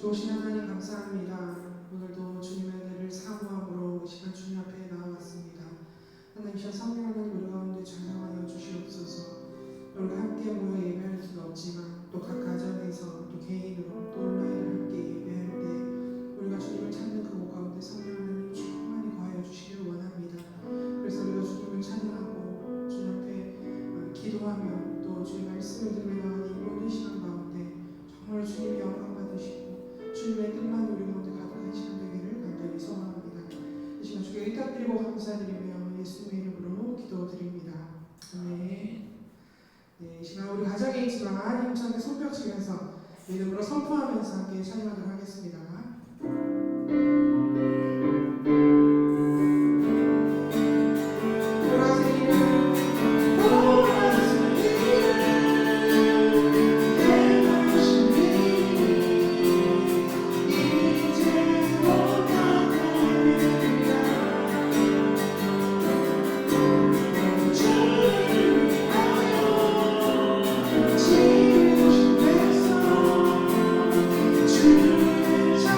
좋으신 하나님 감사합니다. 오늘도 주님의 은혜를 사모함으로 이 시간 주님 앞에 나아왔습니다. 하나님 이 성령하는 우리 가운데 전성하여 주시옵소서. 우리가 함께 모여 예배할 수는 없지만 또 각 가정에서 또 개인으로 또 온라인을 함께 예배할 때 우리가 주님을 찾는 그곳 가운데 성령 하나님 충만히 거하여 주시길 원합니다. 그래서 우리가 주님을 찬양하고 주님 앞에 기도하며 또 주의 말씀을 들으며 나가는 이 모든 시간 가운데 정말 주님의 영광 받으시고 주님의 뜻만 우리 가운데 가득한 시간 되기를 간절히 소원합니다. 이 시간 주께 의탁드리고 감사드리며 예수님의 이름으로 기도드립니다. 아멘. 네, 이 시간 우리 가정에 있지만 힘차게 손뼉 치면서 믿음으로 선포하면서 함께 찬양하도록 하겠습니다. Jesus.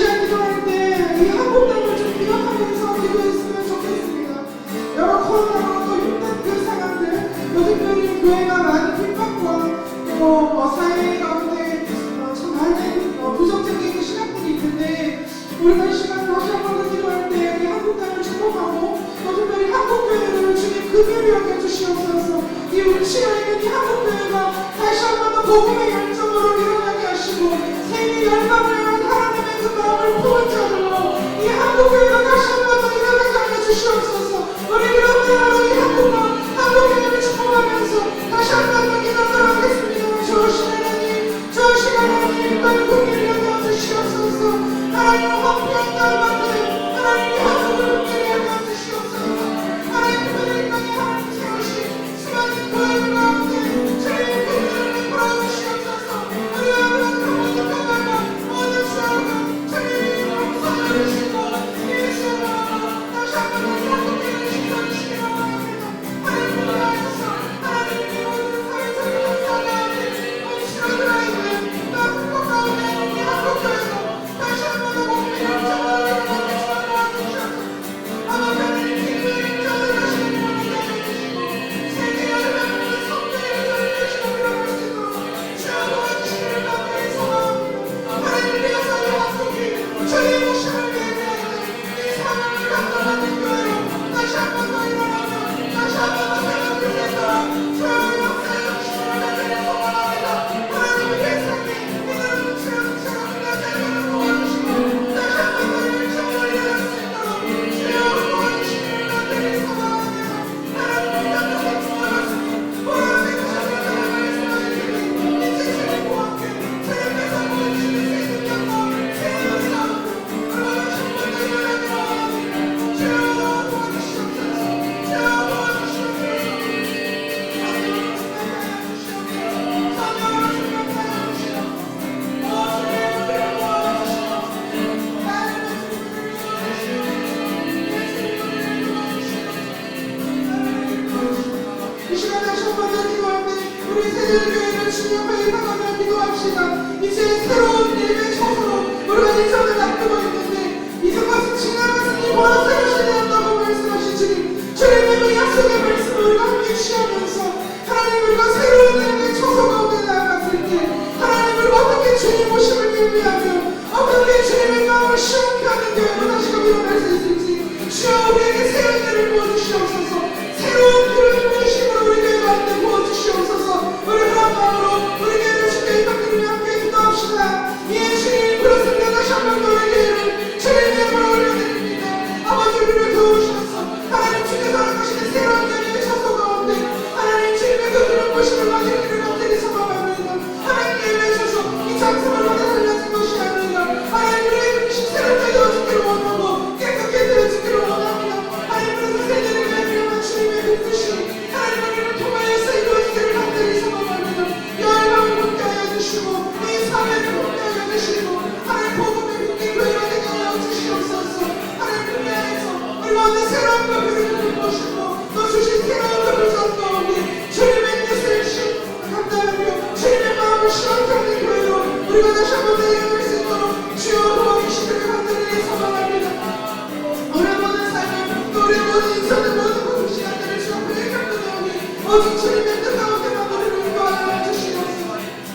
시간 기도할 때 이 한국 땅을 좀 기억하면서 기도했으면 좋겠습니다. 여러 코로나로 또 힘든 그 상황들, 또 특별히 교회가 많은 핍박과 또 사회 가운데 참 많은 부정적인 시각들이 있는데, 우리가 이 시간을 다시 한번 기도할 때 이 한국 땅을 축복하고 또 특별히 한국 교회를 주님 긍휼히 여겨 주시옵소서. 이 우치가 있는 이 한국 교회가 다시 한번 더 복음의 열정으로 일어나게 하시고 세계 열방을 향한 하나님의 그 마음을 품은 자들로 이 한국 교회가 다시 한번 더 일어나게 하여 주시옵소서. 우리 그러므로 이 한국 교회를 축복하면서 다시 한번 더 기도하도록 하겠습니다. 주오신 하나님, 주오신 하나님, 나를 긍휼히 여겨 주시옵소서. 하나님 화평과 만들 하나님이 한국을 긍휼히 여겨 주시옵소서. 하나님 특별히 이 땅에 하나님 세우신 수많은 교회들 가운데 주의 긍휼을 베풀어 주시옵소서. 우리 아버지 가운데 평안과 모든 수고가 주님 용서해 주시고 예수로 다시 한번 우리 한국 교회를 지켜주시기 바랍니다. 하나님 위하여서 하나님의 모든 사회적인 상황에 우리 친구들아 있는 나쁜 것 가운데 우리 한국 교회가 다시 한번 더 복음의 열정으로 일어나게 도와주시옵소서. 아버지 하나님 기도의 열정을 다시 한번 일어나주시고 세계 열방의 성도의 열정을 다시 한번 일어날 수 있도록 주여 도와주시기를 간절히 소망합니다. 하나님 위해서 이 한국이 주의 모심을 위해 이 사명을 감당하는 교회로 다시 한번 더 일어나며 다시 한번 더 새롭게 되도록 주여 역사해 주시기를 간절히 소망합니다. 하나님 예수님 믿음을 주여 가정을 도와주시고 다시 한번 더 열정을 일어날 수 있도록 주여 도와주시기를 간절히 소망합니다. 하나님 땅에서 주어졌으니 보라색 주님의 말씀하시니 이 세상과 함께 주님께서 보여주시는 새 능력과 새로운 삶으로 얼마나 충분히 일어나기를 주여 도와주시옵소서. 주여 도와주시옵소서. 성령으로 충만하여 주시옵소서. 성령으로 충만하여 주시옵소서. 주의 우리를 도와주시옵소서. 하나님의 주님을 이 시간 다시 한번 더 기도할 때 우리 세대교회를 주님 앞에 나가며 기도합시다. 이제 새로운 일의 초소로 우리가 인생을 앞두고 있는데 이제 곧 지나갔으니 보라 새로 시대한다고 말씀하신 주님, 주님의 그 약속의 말씀을 우리가 함께 취하면서 하나님 우리가 새로운 일의 초소 가운데 나아갔을 때 하나님 우리가 어떻게 주님 오심을 예비하며 어떻게 주님의 마음을 시원케 하는 교회로 다시금 일어날 수 있을지 주여 우리에게 새 은혜를 부어주시옵소서. 새로운 그런 부으심으로 우리 교회 가운데 부어주시옵소서. 우리 그런 마음으로 우리 교회를 주께 이끌며 함께 기도합시다. 예 주님, 그렇습니다. 다시 한번 더 우리 교회를 주님의 이름으로 올려드립니다. 아버지 우리를 도우셔서 하나님 주께서 허락하시는 새로운 열매의 처소 가운데 하나님 주님의 그 그런 부으심을 받으기를 간절히 소망합니다. 하나님 예배하셔서 이 장소를 달라진 것이 아니라 하나님 우리의 중심 새롭게 되어지기를 원하고 깨끗게 되어지기를 원합니다. 하나님 그래서 세대를 위한 주님의 그 뜻이 하나님 우리를 통하여서 이루어지기를 간절히 소망합니다. 열방을 함께하여 주시고 이 사회를 함께하여 주시고 하나님 복음의 국민 교회가 되게 하여 주시옵소서. 하나님 그리하여서 우리 가운데 새로운 법을 보시고 또 주신 새로운 법을 전가오니 주님의 뜻을 감당하며 주님의 마음을 시원케 하는 교회로 우리가 다시 한번 일어날 수 있도록 주여 도와주시기를 간절히 소망합니다. 우리 모든 삶을 또 우리 모든 인생의 모든 모든 시간들을 주 앞에 감당하오니 오직 주님의 뜻 가운데만 우리를 인도하여 주시옵소서.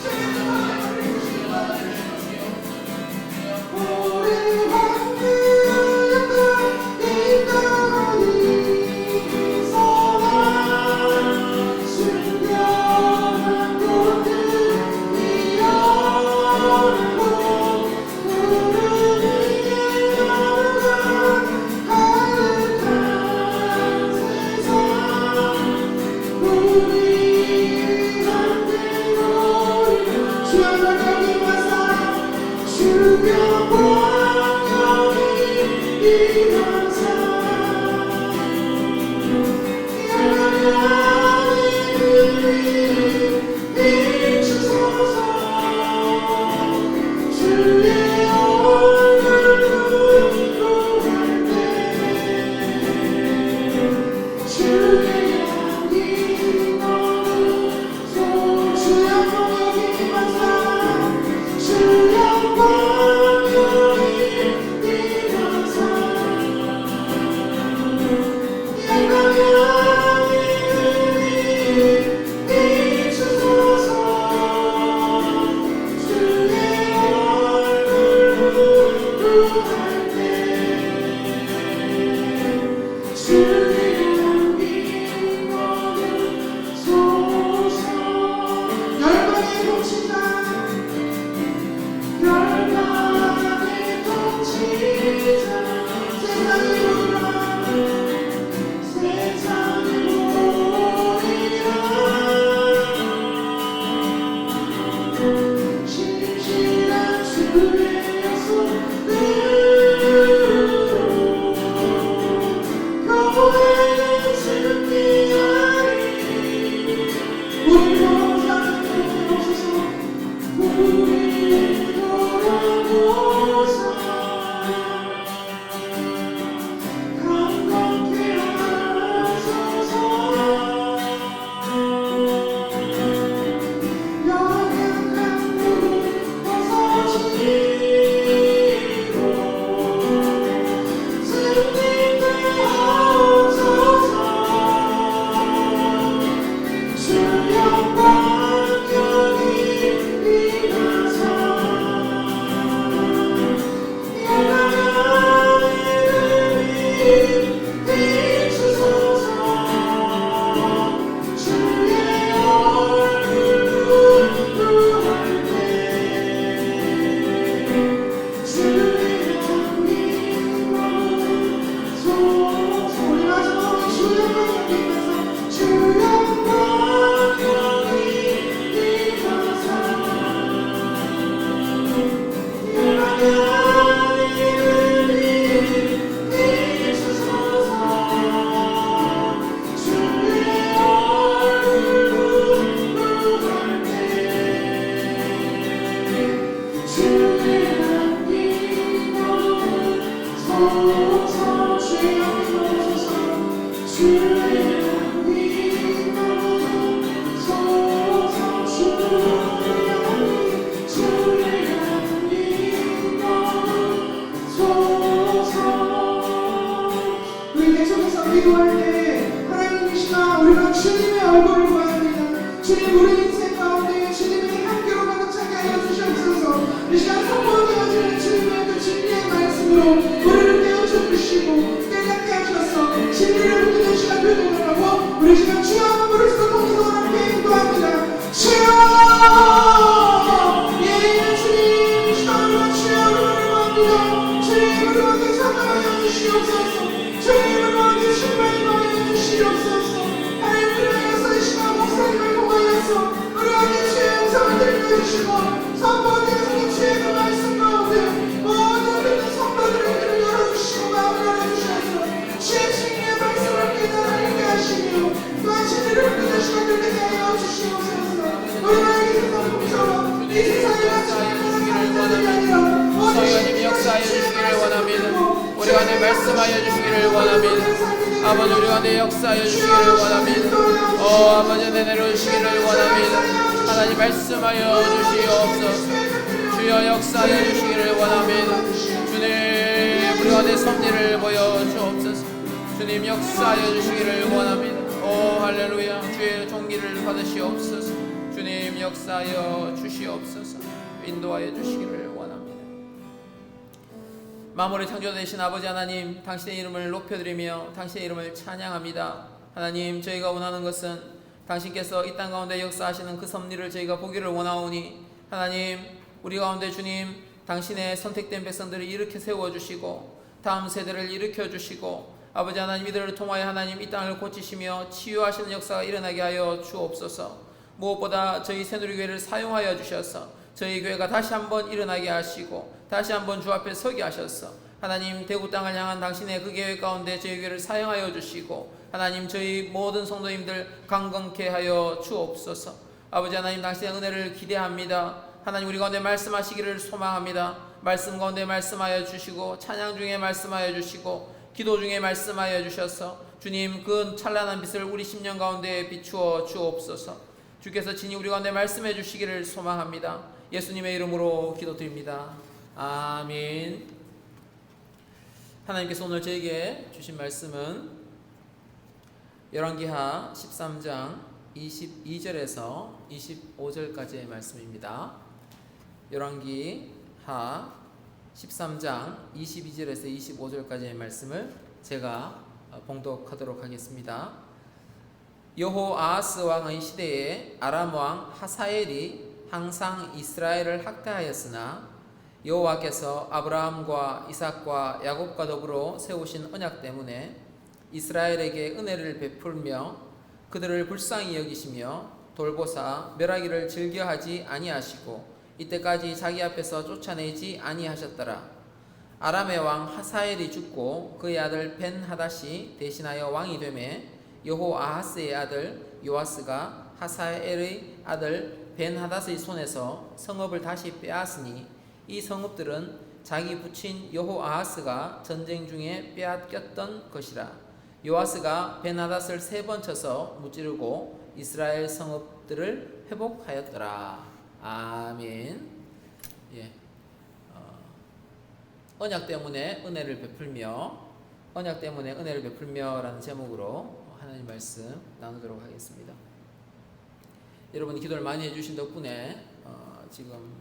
주님의 뜻 가운데만 우리를 인도하여 주시옵소서. 우리 함께 이 땅이 주옵소서 주여 주옵소서 주의 영이 넘쳐서 주의 영이 넘쳐서 우리 계속해서 기도할 때 하나님이시나 우리가 주님의 얼굴을 보아야 합니다. 주님 우리 인생 가운데 주님의 향기로 가득 차게 하여 주시옵소서. 이 시간 선포되어지는 주님의 그 진리의 말씀으로 우리를 깨우쳐 주시고 깨닫게 하셔서 진리를 붙드는 시간 되도록 하고 우리 시간 주여 한번 부르시고 통기도를 함께 인도합니다. 주여 예 주님 이 시간 우리가 주여를 원합니다. 주님 우리 가운데 참여하여 주시옵소서. 주님 우리 가운데 신발 임하여 주시옵소서. 하나님 우리 위해서 이 시간 목사님을 통하여서 우리 가운데 주의 영상을 들려주시고 선포되어지는 주의 그 말씀 가운데 모든 믿는 성도들의 귀를 열어주시고 마음을 열어주셔서 주의 진리의 말씀을 깨달게 하시며 또한 진리를 듣는 시간을 되게 하여 주시옵소서. 우리가 이 세상 풍처럼 이 세상에 갇혀있는 사람들이 아니라 성령님 역사하여 주시기를 원합니다. 우리 안에 말씀하여 주시기를 원합니다. 아버지 우리 안에 역사하여 주시기를 원합니다. 아버지 내려 주시기를 원합니다. 하나님 말씀하여 주시옵소서. 주여 역사하여 주시기를 원합니다. 주님 우리 안에 섭리를 보여주옵소서. 주님 역사하여 주시기를 원합니다. 할렐루야. 주의 종기를 받으시옵소서. 주님 역사하여 주시옵소서. 인도하여 주시기를 원합니다. 만물의 창조 되신 아버지 하나님, 당신의 이름을 높여드리며 당신의 이름을 찬양합니다. 하나님, 저희가 원하는 것은 당신께서 이 땅 가운데 역사하시는 그 섭리를 저희가 보기를 원하오니 하나님, 우리 가운데 주님 당신의 선택된 백성들을 일으켜 세워주시고 다음 세대를 일으켜 주시고 아버지 하나님 이들을 통하여 하나님 이 땅을 고치시며 치유하시는 역사가 일어나게 하여 주옵소서. 무엇보다 저희 새누리교회를 사용하여 주셔서 저희 교회가 다시 한번 일어나게 하시고 다시 한번 주 앞에 서게 하셔서 하나님 대구 땅을 향한 당신의 그 계획 가운데 저희 교회를 사용하여 주시고 하나님 저희 모든 성도님들 강건케 하여 주옵소서. 아버지 하나님 당신의 은혜를 기대합니다. 하나님 우리 가운데 말씀하시기를 소망합니다. 말씀 가운데 말씀하여 주시고 찬양 중에 말씀하여 주시고 기도 중에 말씀하여 주셔서 주님 그 찬란한 빛을 우리 심령 가운데 비추어 주옵소서. 주께서 친히 우리 가운데 말씀해 주시기를 소망합니다. 예수님의 이름으로 기도드립니다. 아멘. 하나님께서 오늘 저에게 주신 말씀은 열왕기하 13장 22절에서 25절까지의 말씀입니다. 열왕기하 13장 22절에서 25절까지의 말씀을 제가 봉독하도록 하겠습니다. 여호아하스 왕의 시대에 아람 왕 하사엘이 항상 이스라엘을 학대하였으나 여호와께서 아브라함과 이삭과 야곱과 더불어 세우신 언약 때문에 이스라엘에게 은혜를 베풀며 그들을 불쌍히 여기시며 돌보사 멸하기를 즐겨하지 아니하시고 이때까지 자기 앞에서 쫓아내지 아니하셨더라. 아람의 왕 하사엘이 죽고 그의 아들 벤하닷이 대신하여 왕이 되매 여호아하스의 아들 요아스가 하사엘의 아들 벤하닷의 손에서 성읍을 다시 빼앗으니 이 성읍들은 자기 부친 여호아하스가 전쟁 중에 빼앗겼던 것이라. 요아스가 벤하닷을 3번 쳐서 무찌르고 이스라엘 성읍들을 회복하였더라. 아멘. 예. 언약 때문에 은혜를 베풀며라는 제목으로 하나님 말씀 나누도록 하겠습니다. 여러분이 기도를 많이 해주신 덕분에 지금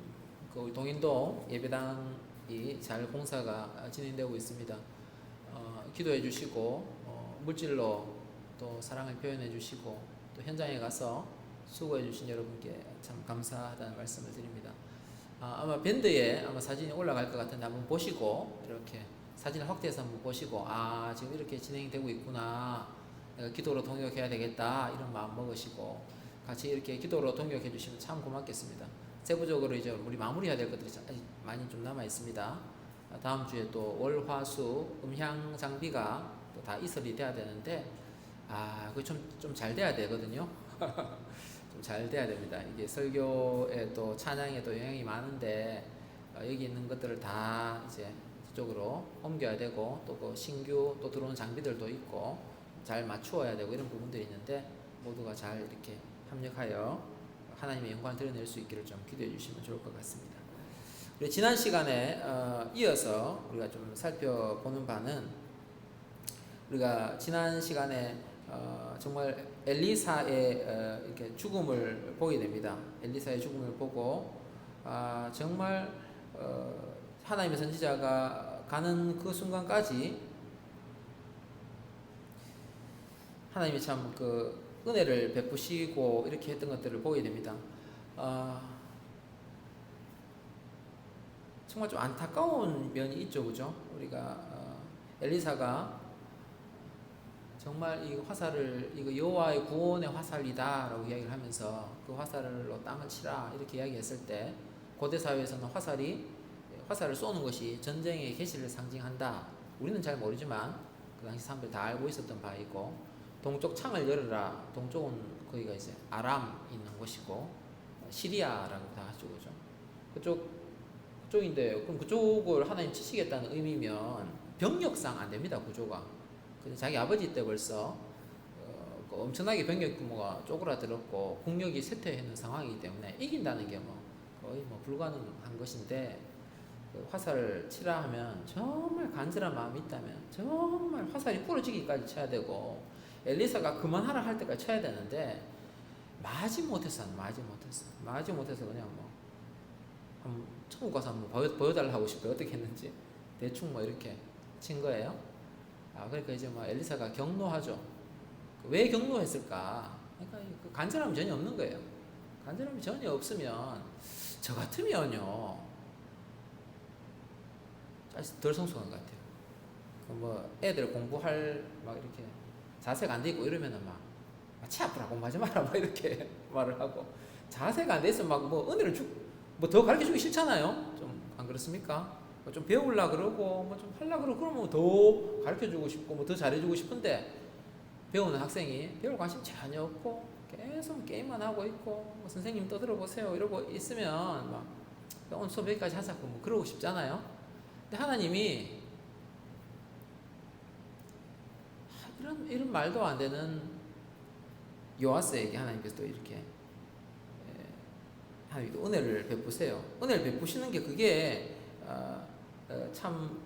그 동인도 예배당이 잘 공사가 진행되고 있습니다. 기도해 주시고 물질로 또 사랑을 표현해 주시고 또 현장에 가서 수고해 주신 여러분께 참 감사하다는 말씀을 드립니다. 아마 밴드에 아마 사진이 올라갈 것 같은데 한번 보시고 이렇게 사진을 확대해서 한번 보시고 지금 이렇게 진행이 되고 있구나, 내가 기도로 동역해야 되겠다 이런 마음 먹으시고 같이 이렇게 기도로 동역해 주시면 참 고맙겠습니다. 세부적으로 이제 우리 마무리해야 될 것들이 아직 많이 좀 남아 있습니다. 다음 주에 또 월, 화, 수 음향 장비가 또 다 이설이 돼야 되는데 그게 좀 잘 돼야 되거든요. 좀 잘 돼야 됩니다. 이게 설교에 또 찬양에 또 영향이 많은데 여기 있는 것들을 다 이제 그쪽으로 옮겨야 되고 또 그 신규 또 들어오는 장비들도 있고 잘 맞추어야 되고 이런 부분들이 있는데 모두가 잘 이렇게 합력하여 하나님의 영광을 드러낼 수 있기를 좀 기도해 주시면 좋을 것 같습니다. 우리 지난 시간에 이어서 우리가 좀 살펴보는 바는 우리가 지난 시간에 정말 엘리사의 이렇게 죽음을 보게 됩니다. 엘리사의 죽음을 보고 정말 하나님의 선지자가 가는 그 순간까지 하나님이 참 그 은혜를 베푸시고 이렇게 했던 것들을 보게 됩니다. 정말 좀 안타까운 면이 있죠, 그죠? 우리가 엘리사가 정말 이 화살을 이거 여호와의 구원의 화살이다라고 이야기를 하면서 그 화살로 땅을 치라 이렇게 이야기했을 때 고대 사회에서는 화살을 쏘는 것이 전쟁의 개시를 상징한다. 우리는 잘 모르지만 그 당시 사람들 다 알고 있었던 바이고 동쪽 창을 열어라. 동쪽은 거기가 이제 아람 있는 곳이고 시리아라고 다 하죠, 그죠? 그쪽인데 그럼 그쪽을 하나님 치시겠다는 의미면 병력상 안 됩니다, 구조가. 근데 자기 아버지 때 벌써 엄청나게 병력 규모가 쪼그라들었고 국력이 쇠퇴했는 상황이기 때문에 이긴다는 게 거의 불가능한 것인데 그 화살을 치라 하면 정말 간절한 마음이 있다면 정말 화살이 부러지기까지 쳐야 되고 엘리사가 그만하라 할 때까지 쳐야 되는데 마지 못해서 그냥 한번 천국 가서 한번 보여달라 하고 싶어요. 어떻게 했는지 대충 이렇게 친 거예요. 그러니까 이제 엘리사가 경노하죠. 왜 경노했을까? 그러니까 그 간절함이 전혀 없는 거예요. 간절함이 전혀 없으면 저 같으면요 덜 성숙한 것 같아요. 애들 공부할 이렇게 자세가 안 돼 있고 이러면은 치 아프라 공부하지 마라 이렇게 말을 하고 자세가 안 돼 있으면 은혜를 더 가르쳐 주기 싫잖아요. 좀 안 그렇습니까? 좀 배우려 그러고 좀 하려 그러고 그러면 더 가르쳐 주고 싶고 더 잘해 주고 싶은데 배우는 학생이 배울 관심 전혀 없고 계속 게임만 하고 있고 선생님 떠들어보세요 이러고 있으면 오늘 수업 여기까지 하자고 그러고 싶잖아요. 근데 하나님이 이런 말도 안 되는 요아스에게 하나님께서 또 이렇게 하나님이 은혜를 베푸세요. 은혜를 베푸시는 게 그게 참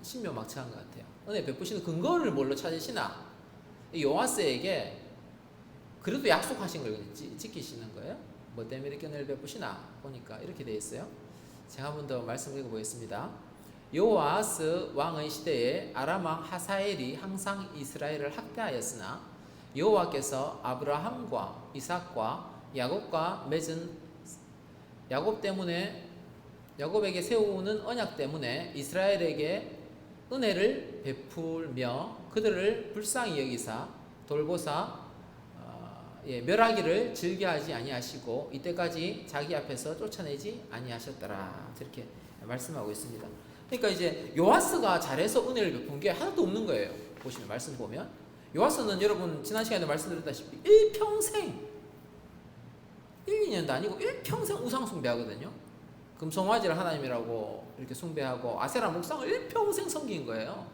신묘막측한 것 같아요. 은혜 베푸시는 근거를 뭘로 찾으시나? 요아스에게 그래도 약속하신 걸 지키시는 거예요. 뭐 때문에 이렇게 은혜를 베푸시나? 보니까 이렇게 되어 있어요. 제가 한 번 더 말씀 읽어보겠습니다. 요아스 왕의 시대에 아람 왕 하사엘이 항상 이스라엘을 학대하였으나 여호와께서 아브라함과 이삭과 야곱과 맺은 야곱에게 세우는 언약 때문에 이스라엘에게 은혜를 베풀며 그들을 불쌍히 여기사 돌보사 멸하기를 즐겨하지 아니하시고 이때까지 자기 앞에서 쫓아내지 아니하셨더라. 이렇게 말씀하고 있습니다. 그러니까 이제 요아스가 잘해서 은혜를 베푼 게 하나도 없는 거예요. 보시면 말씀 보면 요아스는 여러분 지난 시간에 말씀드렸다시피 일평생 1, 2년도 아니고 일평생 우상 숭배하거든요. 금송아지를 하나님이라고 이렇게 숭배하고 아세라 목상을 일평생 섬긴 거예요.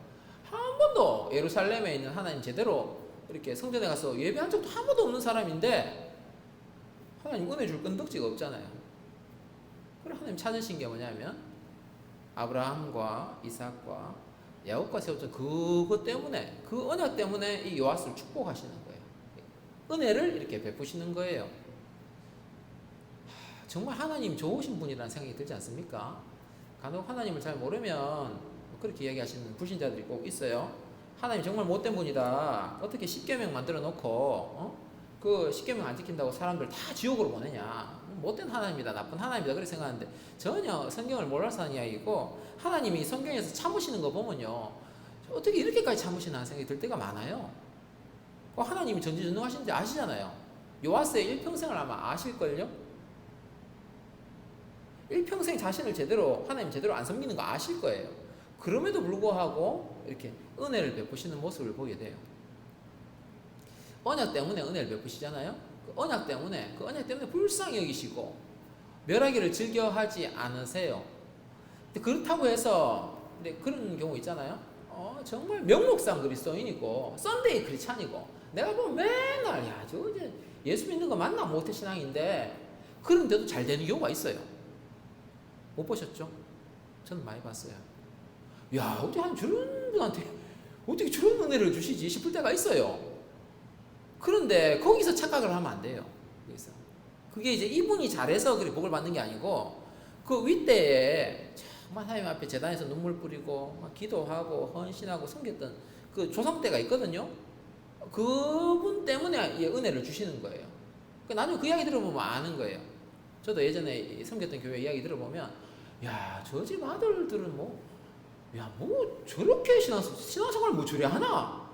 한 번도 예루살렘에 있는 하나님 제대로 이렇게 성전에 가서 예배한 적도 한 번도 없는 사람인데 하나님 은혜 줄 끈덕지가 없잖아요. 그래 하나님 찾으신 게 뭐냐면 아브라함과 이삭과 야곱과 세웠던 그것 때문에 그 언약 때문에 이 요아스를 축복하시는 거예요. 은혜를 이렇게 베푸시는 거예요. 정말 하나님 좋으신 분이라는 생각이 들지 않습니까? 간혹 하나님을 잘 모르면 그렇게 이야기하시는 불신자들이 꼭 있어요. 하나님 정말 못된 분이다. 어떻게 십계명 만들어 놓고 그 십계명 안 지킨다고 사람들 다 지옥으로 보내냐. 못된 하나님이다. 나쁜 하나님이다. 그렇게 생각하는데 전혀 성경을 몰라서 하는 이야기고 하나님이 성경에서 참으시는 거 보면요. 어떻게 이렇게까지 참으시나 생각이 들 때가 많아요. 하나님이 전지전능하신지 아시잖아요. 요아스의 일평생을 아마 아실걸요? 일평생 자신을 하나님 제대로 안 섬기는 거 아실 거예요. 그럼에도 불구하고 이렇게 은혜를 베푸시는 모습을 보게 돼요. 언약 때문에 은혜를 베푸시잖아요. 그 언약 때문에 불쌍히 여기시고 멸하기를 즐겨하지 않으세요. 근데 그렇다고 해서 근데 그런 경우 있잖아요. 정말 명목상 그리스도인이고 썬데이 크리스찬이고 내가 보면 맨날 야 저 이제 예수 믿는 거 맞나 모태 신앙인데 그런데도 잘 되는 경우가 있어요. 못 보셨죠? 저는 많이 봤어요. 야 어떻게 한 저런 분한테 어떻게 저런 은혜를 주시지 싶을 때가 있어요. 그런데 거기서 착각을 하면 안 돼요. 그래서 그게 이제 이분이 잘해서 그래 복을 받는 게 아니고 그 윗대에 정말 하나님 앞에 제단에서 눈물 뿌리고 막 기도하고 헌신하고 섬겼던 그 조상때가 있거든요. 그분 때문에 이 은혜를 주시는 거예요. 나중에 그 이야기 들어보면 아는 거예요. 저도 예전에 섬겼던 교회 이야기 들어보면 야 저 집 아들들은 뭐 저렇게 신앙생활 뭐 저래 하나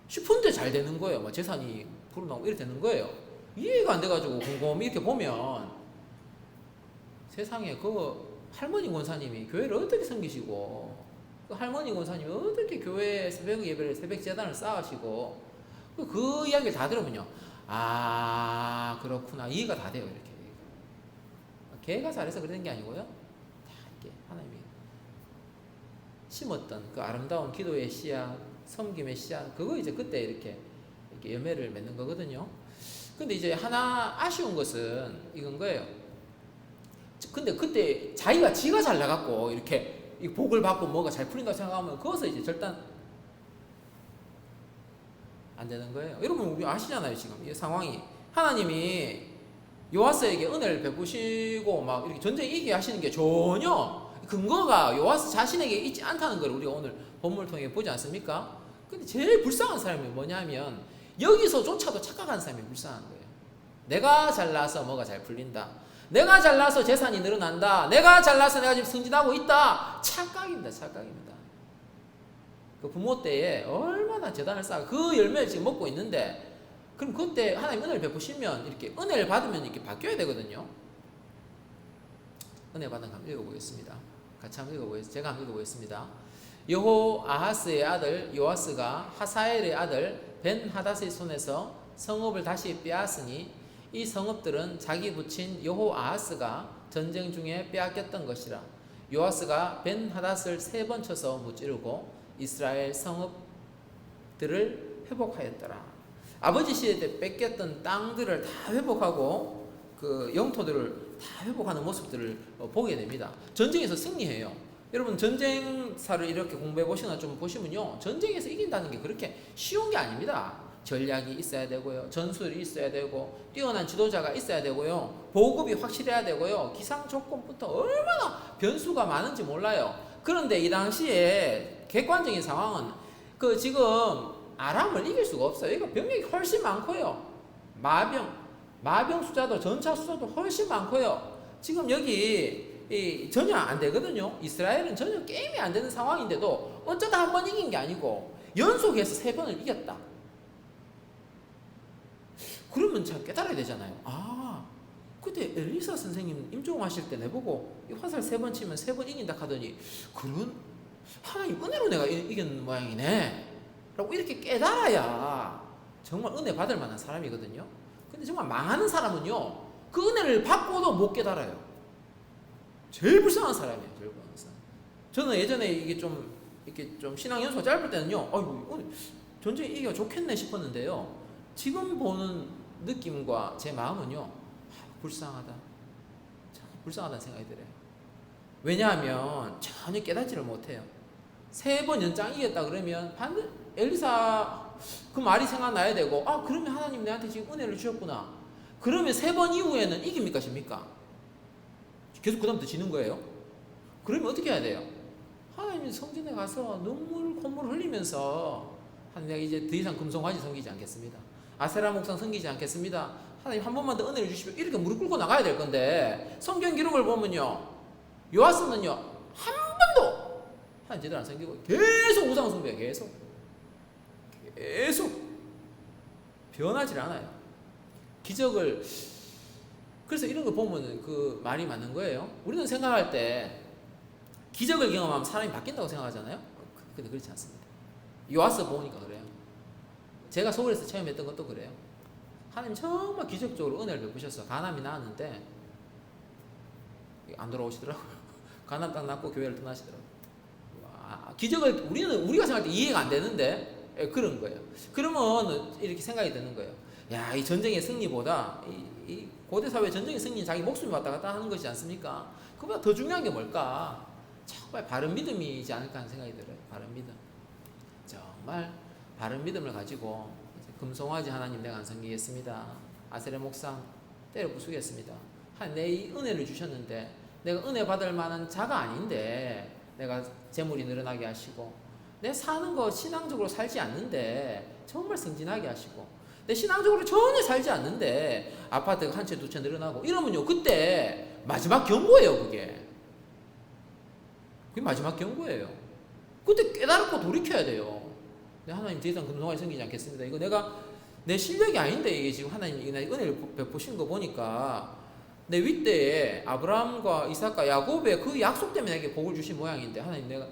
싶은데 잘 되는 거예요. 막 재산이 불어나고 이렇게 되는 거예요. 이해가 안 돼가지고 곰곰이 이렇게 보면 세상에 그 할머니 권사님이 교회를 어떻게 섬기시고 그 할머니 권사님이 어떻게 교회 새벽 예배를 새벽 재단을 쌓으시고 그 이야기를 다 들으면요 아 그렇구나 이해가 다 돼요. 이렇게 걔가 잘해서 그런 게 아니고요 다 이렇게 하나님이 심었던 그 아름다운 기도의 씨앗 섬김의 씨앗 그거 이제 그때 이렇게 열매를 맺는 거거든요. 근데 이제 하나 아쉬운 것은 이건 거예요. 근데 그때 지가 잘 나갔고 이렇게 복을 받고 뭐가 잘 풀린다고 생각하면 그것서 이제 절단 안 되는 거예요. 여러분 우리 아시잖아요. 지금 이 상황이 하나님이 요아스에게 은혜를 베푸시고 막 이렇게 전쟁 이기게 하시는 게 전혀 근거가 요아스 자신에게 있지 않다는 걸 우리가 오늘 본문을 통해 보지 않습니까? 근데 제일 불쌍한 사람이 뭐냐면 여기서조차도 착각하는 사람이 불쌍한 거예요. 내가 잘나서 뭐가 잘 풀린다. 내가 잘나서 재산이 늘어난다. 내가 잘나서 내가 지금 승진하고 있다. 착각입니다. 착각입니다. 그 부모 때에 얼마나 재단을 쌓아 그 열매를 지금 먹고 있는데 그럼 그때 하나님 은혜를 베푸시면 이렇게 은혜를 받으면 이렇게 바뀌어야 되거든요. 은혜 받은 거 한번 읽어보겠습니다. 같이 한번 읽어보겠습니다. 제가 한번 읽어보겠습니다. 여호아하스의 아들 요아스가 하사엘의 아들 벤하닷의 손에서 성읍을 다시 빼앗으니 이 성읍들은 자기 부친 여호아하스가 전쟁 중에 빼앗겼던 것이라. 요아스가 벤하닷을 3번 쳐서 무찌르고 이스라엘 성읍들을 회복하였더라. 아버지 시대 때 뺏겼던 땅들을 다 회복하고 그 영토들을 다 회복하는 모습들을 보게 됩니다. 전쟁에서 승리해요. 여러분 전쟁사를 이렇게 공부해 보시거나 좀 보시면요 전쟁에서 이긴다는 게 그렇게 쉬운 게 아닙니다. 전략이 있어야 되고요, 전술이 있어야 되고, 뛰어난 지도자가 있어야 되고요, 보급이 확실해야 되고요, 기상 조건부터 얼마나 변수가 많은지 몰라요. 그런데 이 당시에 객관적인 상황은 그 지금 아람을 이길 수가 없어요. 이거 병력이 훨씬 많고요, 마병 숫자도 전차 숫자도 훨씬 많고요. 지금 여기 전혀 안 되거든요. 이스라엘은 전혀 게임이 안 되는 상황인데도 어쩌다 한 번 이긴 게 아니고 연속해서 3번을 이겼다. 그러면 잘 깨달아야 되잖아요. 아, 그때 엘리사 선생님 임종하실 때 내보고 이 화살 3번 치면 3번 이긴다 하더니 그런 하나님 은혜로 내가 이긴 모양이네 라고 이렇게 깨달아야 정말 은혜 받을 만한 사람이거든요. 근데 정말 망하는 사람은요 그 은혜를 받고도 못 깨달아요. 제일 불쌍한 사람이에요. 제일 불쌍한 사람. 저는 예전에 이게 좀 이렇게 좀 신앙 연수가 짧을 때는요, 아이고 전쟁 이기가 좋겠네 싶었는데요. 지금 보는 느낌과 제 마음은요, 불쌍하다. 참 불쌍하다는 생각이 들어요. 왜냐하면 전혀 깨닫지를 못해요. 3번 연장 이겼다 그러면 엘리사 그 말이 생각나야 되고, 아 그러면 하나님 내한테 지금 은혜를 주셨구나. 그러면 3번 이후에는 이깁니까 십니까? 계속 그 다음부터 지는 거예요. 그러면 어떻게 해야 돼요? 하나님 성전에 가서 콧물 흘리면서 하나님 내가 이제 더 이상 금송아지 섬기지 않겠습니다. 아세라 목상 섬기지 않겠습니다. 하나님 한 번만 더 은혜를 주시면 이렇게 무릎 꿇고 나가야 될 건데 성경 기록을 보면요 요아스는요 한 번도 하나님 제대로 안 섬기고 계속 우상 숭배해요. 계속 변하지 않아요. 기적을 그래서 이런 거 보면 그 말이 맞는 거예요. 우리는 생각할 때 기적을 경험하면 사람이 바뀐다고 생각하잖아요. 근데 그렇지 않습니다. 요아스 보니까 그래요. 제가 서울에서 체험했던 것도 그래요. 하나님 정말 기적적으로 은혜를 베푸셔서 가남이 나왔는데 안 돌아오시더라고요. 가남 딱 낳고 교회를 떠나시더라고요. 기적을 우리가 생각할 때 이해가 안 되는데 그런 거예요. 그러면 이렇게 생각이 드는 거예요. 야, 이 전쟁의 승리보다 이 고대 사회 전쟁의 승리는 자기 목숨이 왔다 갔다 하는 것이지 않습니까? 그보다 더 중요한 게 뭘까? 정말 바른 믿음이지 않을까 하는 생각이 들어요. 바른 믿음. 정말 바른 믿음을 가지고 금송아지 하나님 내가 안 섬기겠습니다. 아세레 목상 때려 부수겠습니다. 내 이 은혜를 주셨는데 내가 은혜 받을 만한 자가 아닌데 내가 재물이 늘어나게 하시고 내 사는 거 신앙적으로 살지 않는데 정말 승진하게 하시고 내 신앙적으로 전혀 살지 않는데 아파트가 한 채 두 채 늘어나고 이러면요 그때 마지막 경고예요. 그게 마지막 경고예요. 그때 깨달고 돌이켜야 돼요. 하나님 더 이상 금송아지 섬기지 않겠습니다. 이거 내가 내 실력이 아닌데 이게 지금 하나님이 은혜를 베푸신 거 보니까 내 윗대에 아브라함과 이삭과 야곱의 그 약속 때문에 내게 복을 주신 모양인데 하나님 내가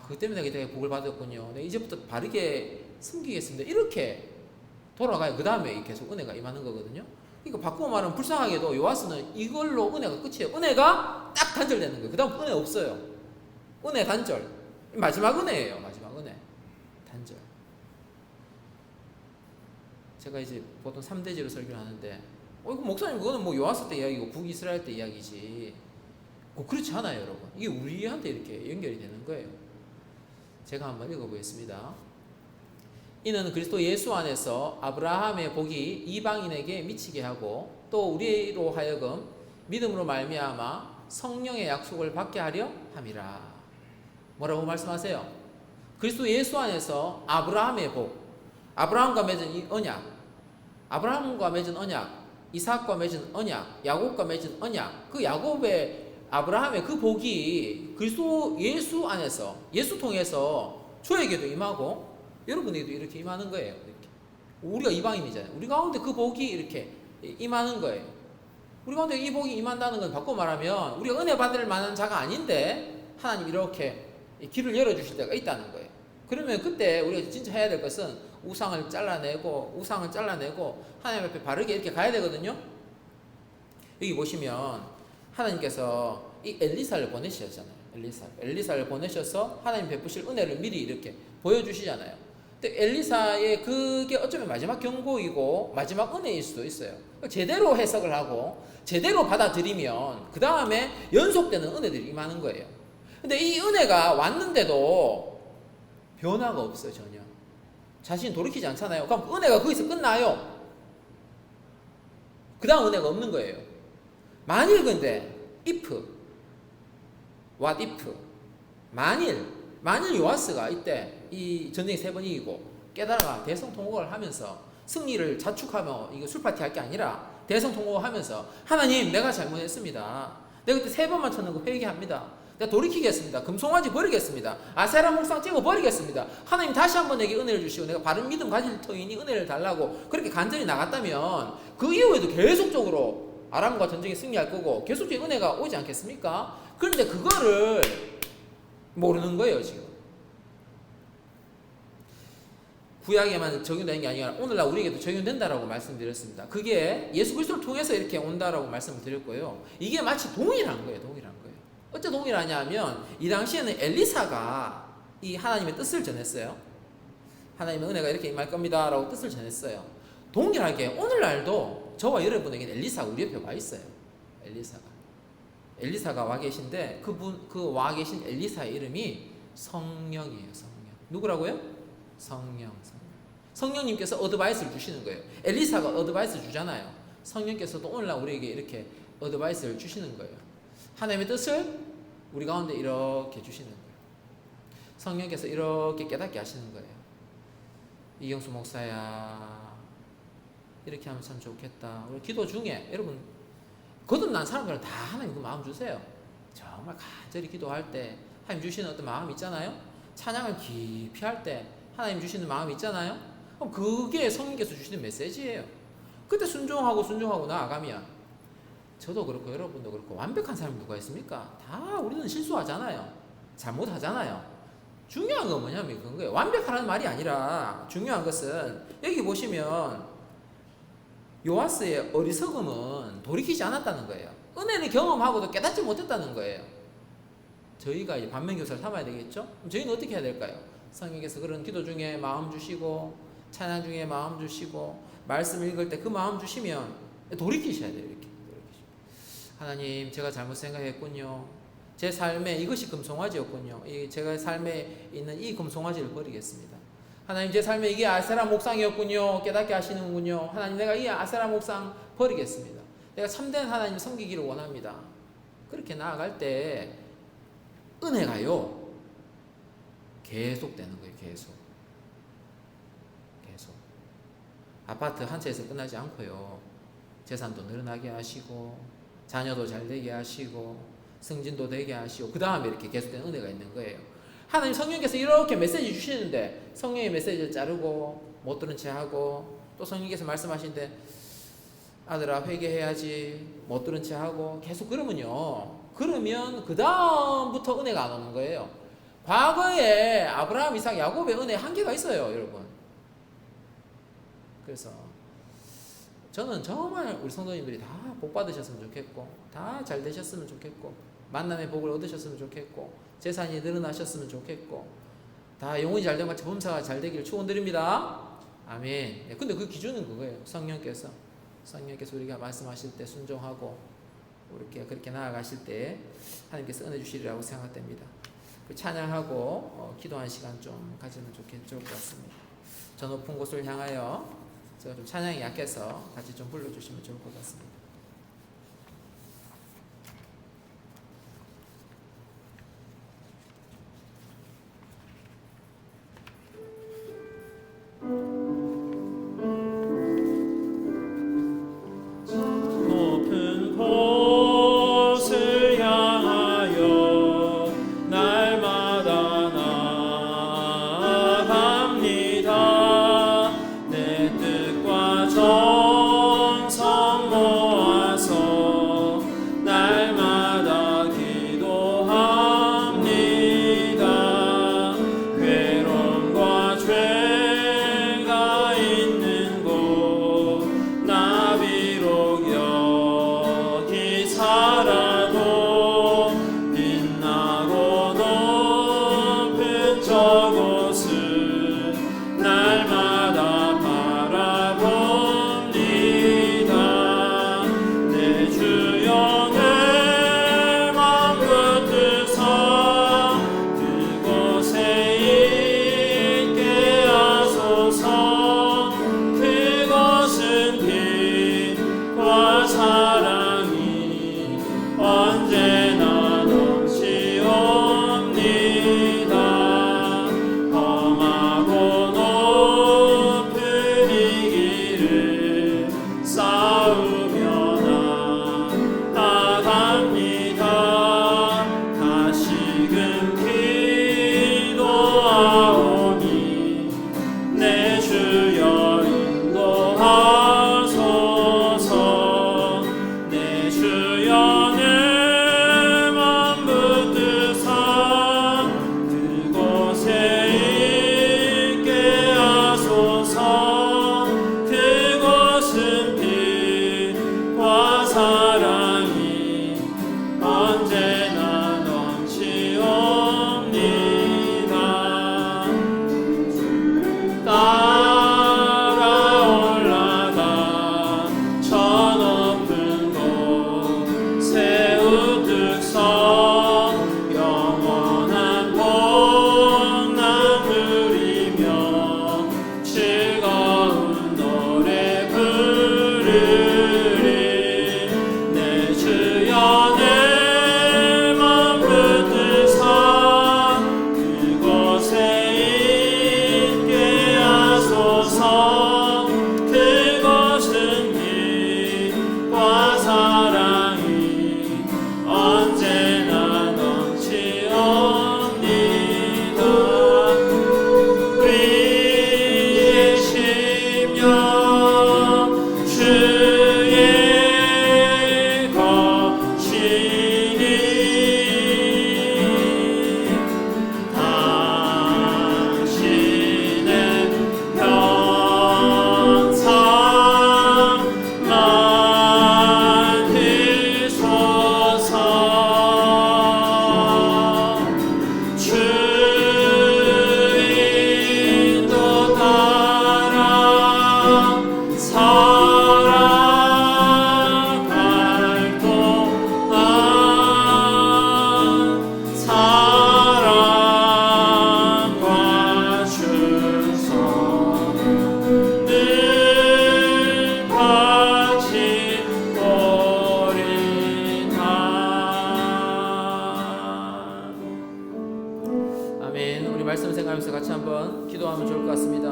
그것 때문에 내가 복을 받았군요. 내가 이제부터 바르게 섬기겠습니다. 이렇게 돌아가야 그 다음에 계속 은혜가 임하는 거거든요. 그러니까 바꾸고 말하면 불쌍하게도 요아스는 이걸로 은혜가 끝이에요. 은혜가 딱 단절되는 거예요. 그 다음 은혜 없어요. 은혜 단절. 마지막 은혜예요. 마지막 은혜 단절. 제가 이제 보통 3대지로 설교를 하는데 이거 목사님 그거는 뭐 요아스 때 이야기고 북이스라엘 때 이야기지 그렇지 않아요. 여러분 이게 우리한테 이렇게 연결이 되는 거예요. 제가 한번 읽어보겠습니다. 이는 그리스도 예수 안에서 아브라함의 복이 이방인에게 미치게 하고 또 우리로 하여금 믿음으로 말미암아 성령의 약속을 받게 하려 함이라. 뭐라고 말씀하세요? 그리스도 예수 안에서 아브라함의 복, 아브라함과 맺은 이 언약, 아브라함과 맺은 언약, 이삭과 맺은 언약, 야곱과 맺은 언약, 그 야곱의 아브라함의 그 복이 그리스도 예수 안에서 예수 통해서 저에게도 임하고 여러분에게도 이렇게 임하는 거예요. 이렇게. 우리가 이방인이잖아요. 우리 가운데 그 복이 이렇게 임하는 거예요. 우리 가운데 이 복이 임한다는 건 바꿔 말하면 우리가 은혜 받을 만한 자가 아닌데 하나님 이렇게 길을 열어주실 때가 있다는 거예요. 그러면 그때 우리가 진짜 해야 될 것은 우상을 잘라내고 하나님 앞에 바르게 이렇게 가야 되거든요. 여기 보시면 하나님께서 이 엘리사를 보내셨잖아요. 엘리사를 보내셔서 하나님 베푸실 은혜를 미리 이렇게 보여주시잖아요. 근데 엘리사의 그게 어쩌면 마지막 경고이고 마지막 은혜일 수도 있어요. 제대로 해석을 하고 제대로 받아들이면 그 다음에 연속되는 은혜들이 임하는 거예요. 근데 이 은혜가 왔는데도 변화가 없어요. 전혀 자신이 돌이키지 않잖아요. 그럼 은혜가 거기서 끝나요. 그 다음 은혜가 없는 거예요. 만일 근데 what if 만일 요아스가 이때 이 전쟁이 3번 이기고 깨달아가 대성통곡을 하면서 승리를 자축하며 이거 술파티 할 게 아니라 대성통곡을 하면서 하나님 내가 잘못했습니다. 내가 그때 3번만 쳤는 거 회개합니다. 내가 돌이키겠습니다. 금송아지 버리겠습니다. 아세라 목상 찍어 버리겠습니다. 하나님 다시 한번 내게 은혜를 주시고 내가 바른 믿음 가질 터이니 은혜를 달라고 그렇게 간절히 나갔다면 그 이후에도 계속적으로 아람과 전쟁에 승리할 거고 계속적인 은혜가 오지 않겠습니까? 그런데 그거를 모르는 거예요. 지금 구약에만 적용되는 게 아니라 오늘날 우리에게도 적용된다라고 말씀드렸습니다. 그게 예수 그리스도를 통해서 이렇게 온다라고 말씀을 드렸고요. 이게 마치 동일한 거예요. 어째 동일하냐면 이 당시에는 엘리사가 이 하나님의 뜻을 전했어요. 하나님의 은혜가 이렇게 임할 겁니다 라고 뜻을 전했어요. 동일하게 오늘날도 저와 여러분에게는 엘리사가 우리 옆에 와 있어요. 엘리사가 와 계신데 그 와 계신 엘리사의 이름이 성령이에요. 성령. 누구라고요? 성령님께서 어드바이스를 주시는 거예요. 엘리사가 어드바이스 주잖아요. 성령께서도 오늘날 우리에게 이렇게 어드바이스를 주시는 거예요. 하나님의 뜻을 우리 가운데 이렇게 주시는 거예요. 성령께서 이렇게 깨닫게 하시는 거예요. 이경수 목사야 이렇게 하면 참 좋겠다. 우리 기도 중에 여러분 거듭난 사람들은 다 하나님 그 마음 주세요. 정말 간절히 기도할 때 하나님 주시는 어떤 마음이 있잖아요. 찬양을 깊이 할 때 하나님 주시는 마음이 있잖아요. 그럼 그게 성령께서 주시는 메시지예요. 그때 순종하고 나아가면 저도 그렇고 여러분도 그렇고 완벽한 사람이 누가 있습니까? 다 우리는 실수하잖아요. 잘못하잖아요. 중요한 건 뭐냐면 그런 거예요. 완벽하라는 말이 아니라 중요한 것은 여기 보시면 요아스의 어리석음은 돌이키지 않았다는 거예요. 은혜를 경험하고도 깨닫지 못했다는 거예요. 저희가 이제 반면교사를 삼아야 되겠죠? 그럼 저희는 어떻게 해야 될까요? 성령께서 그런 기도 중에 마음 주시고 찬양 중에 마음 주시고 말씀 읽을 때 그 마음 주시면 돌이키셔야 돼요. 이렇게 하나님, 제가 잘못 생각했군요. 제 삶에 이것이 금송아지였군요. 제가 삶에 있는 이 금송아지를 버리겠습니다. 하나님, 제 삶에 이게 아세라 목상이었군요. 깨닫게 하시는군요. 하나님, 내가 이 아세라 목상 버리겠습니다. 내가 참된 하나님 섬기기를 원합니다. 그렇게 나아갈 때 은혜가요 계속 되는 거예요. 계속 아파트 한 채에서 끝나지 않고요, 재산도 늘어나게 하시고 자녀도 잘 되게 하시고 승진도 되게 하시고 그 다음에 이렇게 계속된 은혜가 있는 거예요. 하나님 성령께서 이렇게 메시지 주시는데 성령의 메시지를 자르고 못 들은 채 하고, 또 성령께서 말씀하시는데 아들아 회개해야지 못 들은 채 하고 계속 그러면 그 다음부터 은혜가 안 오는 거예요. 과거에 아브라함, 이삭, 야곱의 은혜 한계가 있어요, 여러분. 그래서 저는 정말 우리 성도님들이 다 복 받으셨으면 좋겠고 다 잘 되셨으면 좋겠고 만남의 복을 얻으셨으면 좋겠고 재산이 늘어나셨으면 좋겠고 다 영혼이 잘된 같이 범사가 잘 되기를 축원드립니다. 아멘. 근데 그 기준은 그거예요. 성령께서 우리가 말씀하실 때 순종하고 이렇게 그렇게 나아가실 때 하나님께서 은혜 주시리라고 생각됩니다. 그 찬양하고 기도한 시간 좀 가지면 좋을 것 같습니다. 저 높은 곳을 향하여, 제가 좀 찬양이 약해서 같이 좀 불러주시면 좋을 것 같습니다. 높은 곳을 향하여 날마다 나아갑니다. 내 뜻과 정성 모아 기도하면 좋을 것 같습니다.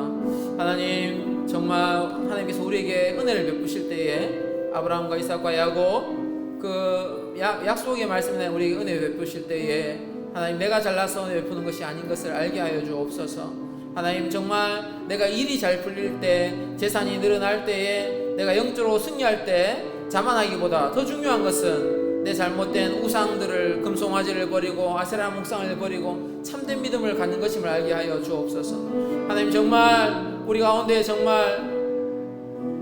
하나님, 정말 하나님께서 우리에게 은혜를 베푸실 때에 아브라함과 이삭과 야곱 그 약속의 말씀에 우리에게 은혜 베푸실 때에 하나님, 내가 잘나서 은혜 베푸는 것이 아닌 것을 알게 하여 주옵소서. 하나님, 정말 내가 일이 잘 풀릴 때, 재산이 늘어날 때에, 내가 영적으로 승리할 때 자만하기보다 더 중요한 것은 내 잘못된 우상들을, 금송아지를 버리고 아세라 목상을 버리고 참된 믿음을 갖는 것임을 알게 하여 주옵소서. 하나님, 정말 우리 가운데 정말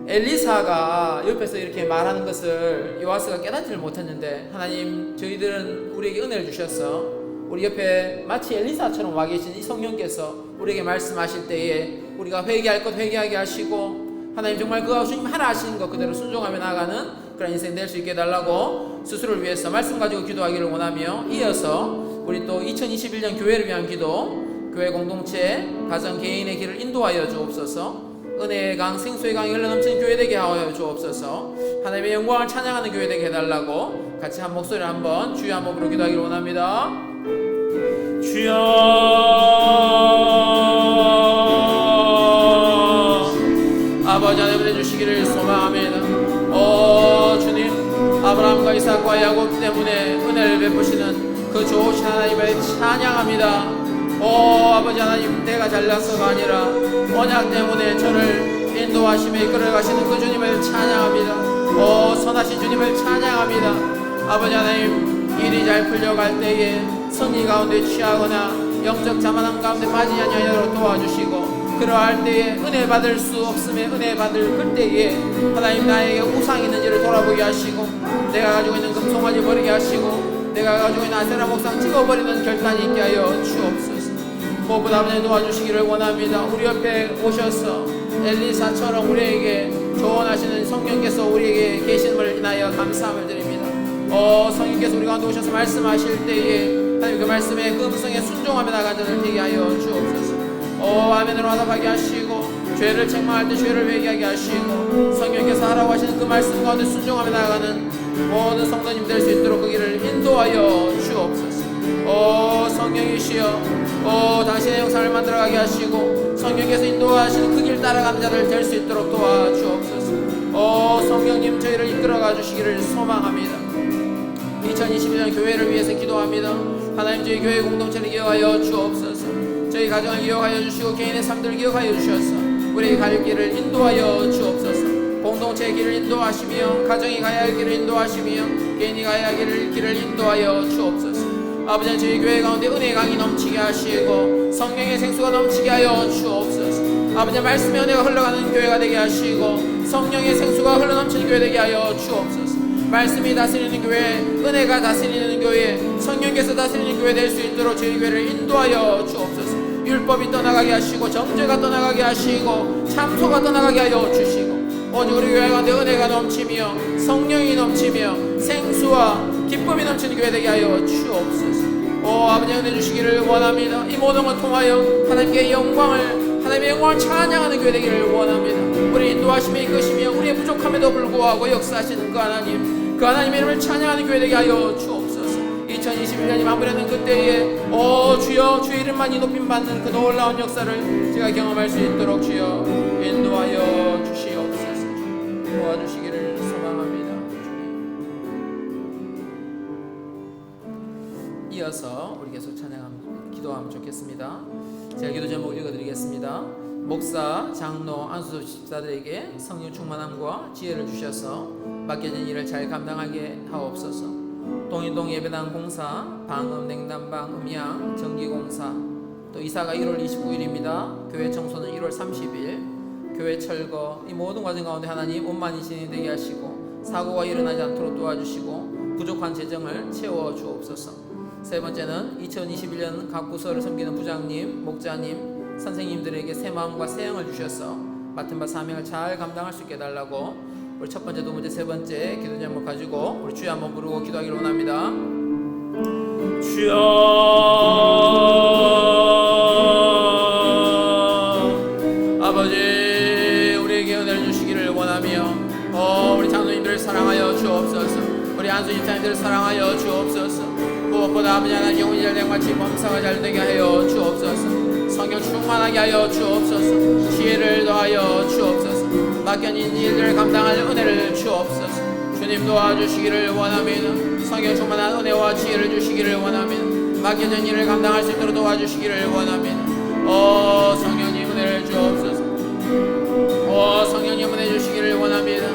엘리사가 옆에서 이렇게 말하는 것을 요아스가 깨닫지를 못했는데, 하나님, 저희들은 우리에게 은혜를 주셔서 우리 옆에 마치 엘리사처럼 와 계신 이 성령께서 우리에게 말씀하실 때에 우리가 회개할 것 회개하게 하시고, 하나님, 정말 그가 주님 하라 하시는 것 그대로 순종하며 나가는 그런 인생 될 수 있게 해달라고 스스로를 위해서 말씀 가지고 기도하기를 원하며, 이어서 우리 또 2021년 교회를 위한 기도, 교회 공동체, 가정, 개인의 길을 인도하여 주옵소서. 은혜의 강, 생수의 강이 흘러넘치는 교회 되게 하여 주옵소서. 하나님의 영광을 찬양하는 교회 되게 해달라고 같이 한 목소리를 한번 주여 한번 부르 기도하기를 원합니다. 주여, 아버지 하나님 해주시기를 소망합니다. 오 주님, 아브라함과 이삭과 야곱 때문에 은혜를 베푸시는 그 좋으신 하나님을 찬양합니다. 오 아버지 하나님, 내가 잘나서가 아니라 언약 때문에 저를 인도하시며 이끌어가시는 그 주님을 찬양합니다. 오 선하신 주님을 찬양합니다. 아버지 하나님, 일이 잘 풀려갈 때에 성의 가운데 취하거나 영적 자만함 가운데 빠지지 않도록 도와주시고, 그러할 때에 은혜 받을 수 없음에 은혜 받을 그때에 하나님, 나에게 우상이 있는지를 돌아보게 하시고, 내가 가지고 있는 금송아지 버리게 하시고, 내가 가지고 있는 아세라 목상 찍어버리는 결단이 있게 하여 주옵소서. 무엇보다 아버지 도와주시기를 원합니다. 우리 옆에 오셔서 엘리사처럼 우리에게 조언하시는 성령께서 우리에게 계심을 인하여 감사함을 드립니다. 성령께서 우리 가운데 오셔서 말씀하실 때에 하나님, 그 말씀에 그 음성에 순종하며 나가는 자들 되게 하여 주옵소서. 아멘으로 화답하게 하시고, 죄를 책망할 때 죄를 회개하게 하시고, 성령께서 하라고 하시는 그 말씀 가운데 순종하며 나가는 모든 성도님 될 수 있도록 그 길을 인도하여 주옵소서. 성령이시여, 당신의 형상을 만들어가게 하시고, 성령께서 인도하시는 그 길 따라가는 자들 될 수 있도록 도와주옵소서. 성령님, 저희를 이끌어가 주시기를 소망합니다. 2021년 교회를 위해서 기도합니다. 하나님, 저희 교회 공동체를 기억하여 주옵소서. 저희 가정을 기억하여 주시고, 개인의 삶들을 기억하여 주셔서 우리의 갈 길을 인도하여 주옵소서. 공동체의 길을 인도하시며, 가정이 가야 할 길을 인도하시며, 개인이 가야 할 길을 인도하여 주옵소서. 아버지, 저희 교회 가운데 은혜의 강이 넘치게 하시고, 성령의 생수가 넘치게 하여 주옵소서. 아버지, 말씀의 은혜가 흘러가는 교회가 되게 하시고, 성령의 생수가 흘러넘치는 교회 되게 하여 주옵소서. 말씀이 다스리는 교회, 은혜가 다스리는 교회, 성령께서 다스리는 교회 될 수 있도록 저희 교회를 인도하여 주옵소서. 율법이 떠나가게 하시고, 정죄가 떠나가게 하시고, 참소가 떠나가게 하여 주시고, 오직 우리 교회 가운데 은혜가 넘치며 성령이 넘치며 생수와 기쁨이 넘치는 교회 되게 하여 주옵소서. 아버지, 은혜 주시기를 원합니다. 이 모든 것 통하여 하나님의 영광을 찬양하는 교회 되기를 원합니다. 우리 인도하시며 이끄시며 우리의 부족함에도 불구하고 역사하시는 그 하나님의 이름을 찬양하는 교회 되게 하여 주옵소서. 2021년이 마무리하는 그때에 주여, 주의 이름만이 높임받는 그 놀라운 역사를 제가 경험할 수 있도록 주여 인도하여 주시옵소서. 도와주시기를 소망합니다. 이어서 우리 계속 기도하면 좋겠습니다. 제가 기도 제목 읽어드리겠습니다. 목사, 장로, 안수 집사들에게 성령 충만함과 지혜를 주셔서 맡겨진 일을 잘 감당하게 하옵소서. 동인동 예배당 공사, 방음, 냉난방, 음향, 전기공사, 또 이사가 1월 29일입니다. 교회 청소는 1월 30일, 교회 철거, 이 모든 과정 가운데 하나님 원만히 진행되게 하시고, 사고가 일어나지 않도록 도와주시고, 부족한 재정을 채워 주옵소서. 세 번째는 2021년 각 부서를 섬기는 부장님, 목자님, 선생님들에게 새 마음과 새 영을 주셔서 맡은 바 사명을 잘 감당할 수 있게 해달라고, 우리 첫 번째, 두 번째, 세 번째 기도 제목 가지고 우리 주여 한번 부르고 기도하기를 원합니다. 주여, 아버지, 우리에게 은혜를 주시기를 원하며, 우리 장로님들을 사랑하여 주옵소서. 우리 안수 집사님들을 사랑하여 주옵소서. 무엇보다 아버지 하나님, 영혼이 잘 된 같이 범사가 잘 되게 하여 주옵소서. 성령 충만하게 하여 주옵소서. 지혜를 더하여 주옵소서. 맡겨진 일들을 감당할 은혜를 주옵소서. 주님 도와주시기를 원합니다. 성령 충만한 은혜와 지혜를 주시기를 원합니다. 맡겨진 일을 감당할 수 있도록 도와주시기를 원합니다. 성령님 은혜를 주옵소서. 성령님 은혜 주시기를 원합니다.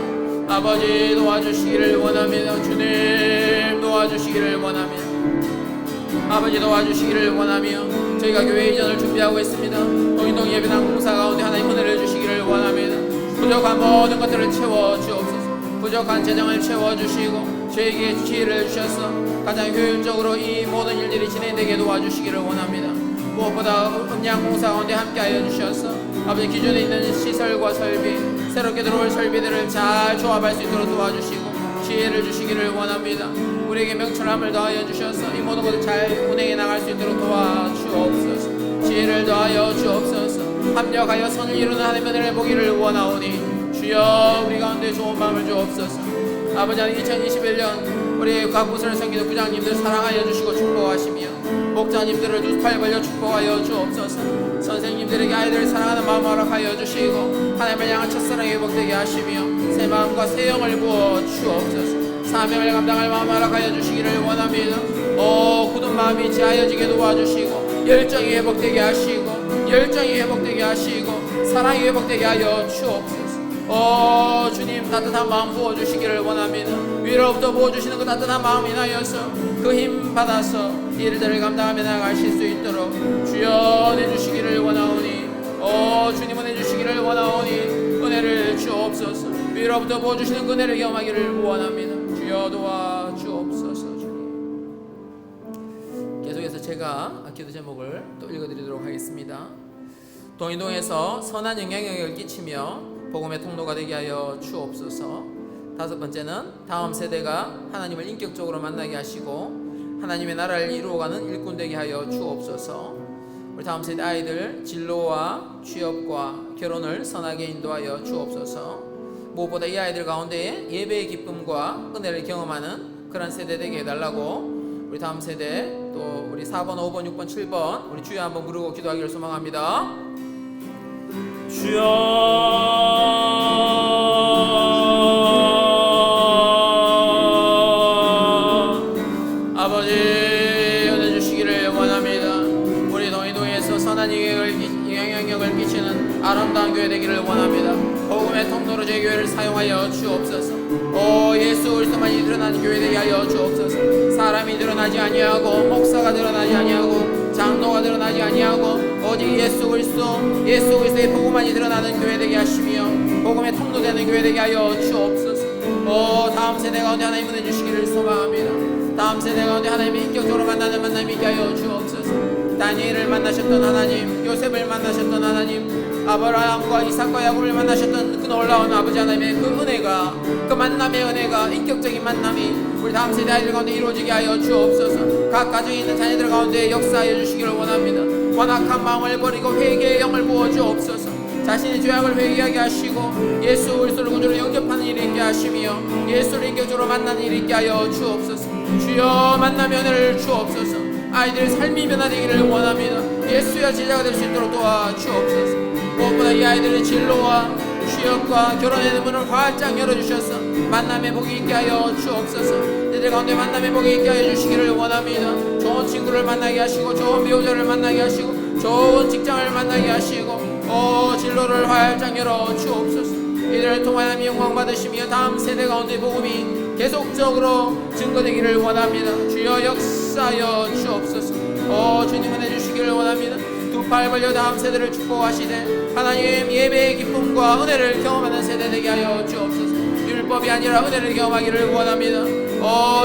아버지 도와주시기를 원합니다. 주님 도와주시기를 원합니다. 아버지 도와주시기를 원하며 저희가 교회 이전을 준비하고 있습니다. 동인동 예배당 공사 가운데 하나님 은혜를 주시기를 원합니다. 부족한 모든 것들을 채워 주옵소서. 부족한 재정을 채워주시고 저에게 지혜를 주셔서 가장 효율적으로 이 모든 일들이 진행되게 도와주시기를 원합니다. 무엇보다 음양 공사 가운데 함께하여 주셔서 아버지 기존에 있는 시설과 설비, 새롭게 들어올 설비들을 잘 조합할 수 있도록 도와주시고 지혜를 주시기를 원합니다. 우리에게 명철함을 더하여 주셔서 이 모든 것을 잘 운행해 나갈 수 있도록 도와주옵소서. 지혜를 더하여 주옵소서. 합력하여 선을 이루는 하나님의 은혜를 보기를 원하오니 주여 우리 가운데 좋은 마음을 주옵소서. 아버지 하나님 2021년 우리 각 부서를 섬기는 부장님들 사랑하여 주시고 축복하시며 목자님들을 두 팔 벌려 축복하여 주옵소서. 선생님들에게 아이들을 사랑하는 마음 허락하여 주시고 하나님을 향한 첫사랑이 회복되게 하시며 새 마음과 새 영을 부어 주옵소서. 사명을 감당할 마음 허락하여 주시기를 원합니다. 굳은 마음이 지하여지게 도와주시고 열정이 회복되게 하시고 열정이 회복되게 하시고 사랑이 회복되게 하여 주옵소서. 주님 따뜻한 마음 부어주시기를 원합니다. 위로부터 부어주시는 그 따뜻한 마음 인하여서 그 힘 받아서 일들을 감당하며 나가실 수 있도록 주여 내주시기를 원하오니 주님 은혜 주시기를 원하오니 은혜를 주옵소서. 위로부터 부어주시는 그 은혜를 경험하기를 원합니다. 주여 도와주옵소서. 주님 계속해서 제가 기도 제목을 또 읽어드리도록 하겠습니다. 동인동에서 선한 영향력을 끼치며 복음의 통로가 되게 하여 주옵소서. 다섯 번째는 다음 세대가 하나님을 인격적으로 만나게 하시고 하나님의 나라를 이루어가는 일꾼 되게 하여 주옵소서. 우리 다음 세대 아이들 진로와 취업과 결혼을 선하게 인도하여 주옵소서. 무엇보다 이 아이들 가운데 예배의 기쁨과 은혜를 경험하는 그런 세대 되게 해달라고 우리 다음 세대 또 우리 4번, 5번, 6번, 7번 우리 주여 한번 부르고 기도하기를 소망합니다. 주여 아버지 은혜 주시기를 원합니다. 우리 동인동에서 선한 영향력을 끼치는 아름다운 교회 되기를 원합니다. 복음의 통로로 제 교회를 사용하여 주옵소서. 예수 그리스도만이 드러나는 교회 되게 하여 주옵소서. 사람이 드러나지 아니하고 목사가 드러나지 아니하고 장로가 드러나지 아니하고 오직 예수 그리스도의 복음만이 드러나는 교회 되게 하시며 복음의 통로 되는 교회 되게 하여 주옵소서. 다음 세대 가운데 하나님 은혜 주시기를 소망합니다. 다음 세대 가운데 하나님이 인격적으로 만나는 만남이 있게 하여 주옵소서. 다니엘을 만나셨던 하나님, 요셉을 만나셨던 하나님, 아브라함과 이삭과 야곱을 만나셨던 그 놀라운 아버지 하나님의 그 은혜가, 그 만남의 은혜가, 인격적인 만남이 우리 다음 세대 아이들 가운데 이루어지게 하여 주옵소서. 각 가정에 있는 자녀들 가운데 역사하여 주시기를 원합니다. 완악한 마음을 버리고 회개의 영을 부어 주옵소서. 자신의 죄악을 회개하게 하시고 예수 그리스도를 구주로 영접하는 일이 있게 하시며 예수를 인격적으로 만나는 일이 있게 하여 주옵소서. 주여 만남의 은혜를 주옵소서. 아이들의 삶이 변화되기를 원합니다. 예수의 제자가 될 수 있도록 도와주옵소서. 무엇보다 이 아이들의 진로와 취업과 결혼의 문을 활짝 열어주셔서 만남의 복이 있게 하여 주옵소서. 이들 가운데 만남의 복이 있게 하여 주시기를 원합니다. 좋은 친구를 만나게 하시고 좋은 배우자를 만나게 하시고 좋은 직장을 만나게 하시고 진로를 활짝 열어 주옵소서. 이들을 통하여 영광 받으시며 다음 세대 가운데 복음이 계속적으로 증거되기를 원합니다. 주여 역사하여 주옵소서. 주님 은혜 주시기를 원합니다. 두 팔 벌려 다음 세대를 축복하시되 하나님 예배의 기쁨과 은혜를 경험하는 세대 되게 하여 주옵소서. 율법이 아니라 은혜를 경험하기를 원합니다.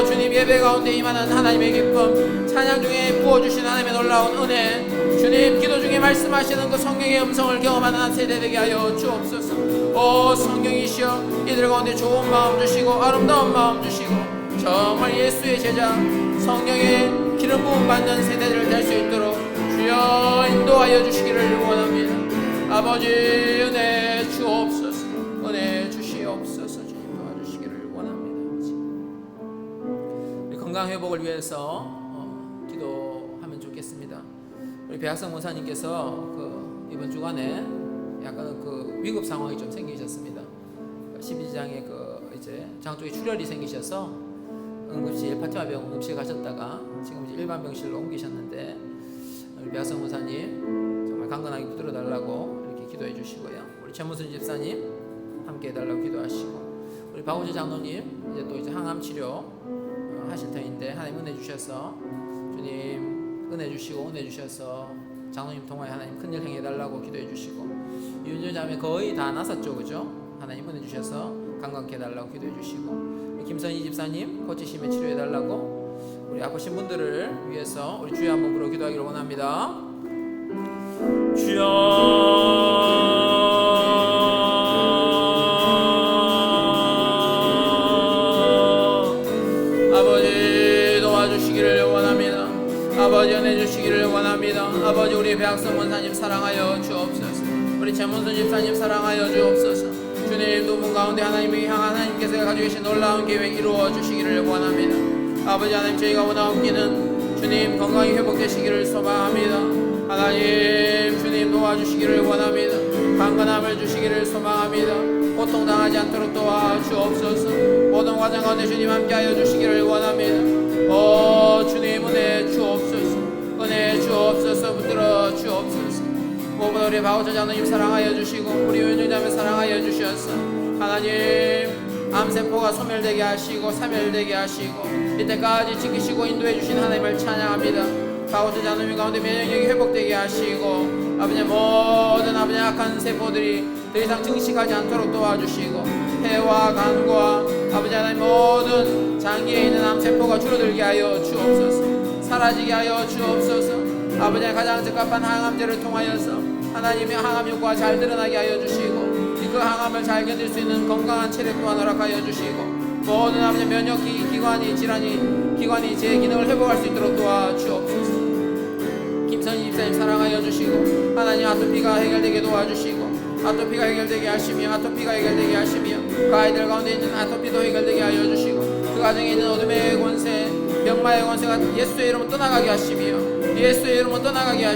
주님 예배 가운데 임하는 하나님의 기쁨, 찬양 중에 부어주신 하나님의 놀라운 은혜, 주님 기도 중에 말씀하시는 그 성령의 음성을 경험하는 세대 되게 하여 주옵소서. 성령이시여 이들 가운데 좋은 마음 주시고 아름다운 마음 주시고 정말 예수의 제자 성령의 기름 부음 받는 세대들을 될 수 있도록 주여 인도하여 주시기를 원합니다. 아버지 은혜 주옵소서. 은혜 주시옵소서. 주님 도와주시기를 원합니다. 우리 건강 회복을 위해서 기도하면 좋겠습니다. 우리 배학성 목사님께서 이번 주간에 약간 위급 상황이 좀 생기셨습니다. 12장에 이제 장 쪽에 출혈이 생기셔서 응급실 파티마 병원 응급실 가셨다가 지금 이제 일반 병실로 옮기셨는데 우리 배학성 목사님 정말 강건하게 붙들어 달라고 이렇게 기도해 주시고요. 우리 최문순 집사님 함께 해달라고 기도하시고 우리 박우재 장로님 이제 또 이제 항암 치료 하실 터인데 하나님 은혜 주셔서 주님 은혜 주시고 은혜 주셔서 장로님 통하여 하나님 큰일 행해달라고 기도해 주시고 윤준 자매 거의 다 나섰죠, 그죠? 하나님 은혜 주셔서 건강케 해달라고 기도해 주시고 우리 김선희 집사님 고치심에 치료해 달라고 우리 아프신 분들을 위해서 우리 주여 한번 부르고 기도하기를 원합니다. 아버지 도와주시기를 원합니다. 아버지 은혜 주시기를 원합니다. 아버지 우리 배학성 원사님 사랑하여 주옵소서. 우리 최문순 집사님 사랑하여 주옵소서. 주님 두 분 가운데 하나님이 향한 하나님께서 가지고 계신 놀라운 계획 이루어 주시기를 원합니다. 아버지 하나님 저희가 원하옵기는 주님 건강이 회복되시기를 소망합니다. 하나님 주님 도와주시기를 원합니다. 강건함을 주시기를 소망합니다. 고통당하지 않도록 도와주옵소서. 모든 과정 가운데 주님 함께하여 주시기를 원합니다. 주님 은혜 주옵소서. 은혜 주옵소서. 붙들어 주옵소서. 무엇보다 우리 박우철 장로님 사랑하여 주시고 우리 윤정자매 사랑하여 주셔서 하나님 암세포가 소멸되게 하시고 사멸되게 하시고 이때까지 지키시고 인도해 주신 하나님을 찬양합니다. 박우철 장로님 가운데 면역력이 회복되게 하시고 아버지 모든 아버지 악한 세포들이 더 이상 증식하지 않도록 도와주시고 폐와 간과 아버지 하나님 모든 장기에 있는 암세포가 줄어들게 하여 주옵소서. 사라지게 하여 주옵소서. 아버지의 가장 적합한 항암제를 통하여서 하나님의 항암 효과가 잘 드러나게 하여 주시고 그 항암을 잘 견딜 수 있는 건강한 체력 또한 허락하여 주시고 모든 아버지 면역 기관이 기관이 제 기능을 회복할 수 있도록 도와주옵소서. 김선희 집사님 사랑하여 주시고 하나님 아토피가 해결되게 도와주시고 아토피가 해결되게 하시며 그 아이들 가운데 있는 아토피도 해결되게 하여 주시고 그 가정에 있는 어둠의 권세 병마의 권세가 예수의 이름으로 떠나가게 하시며 예수의 이름으로 떠나가게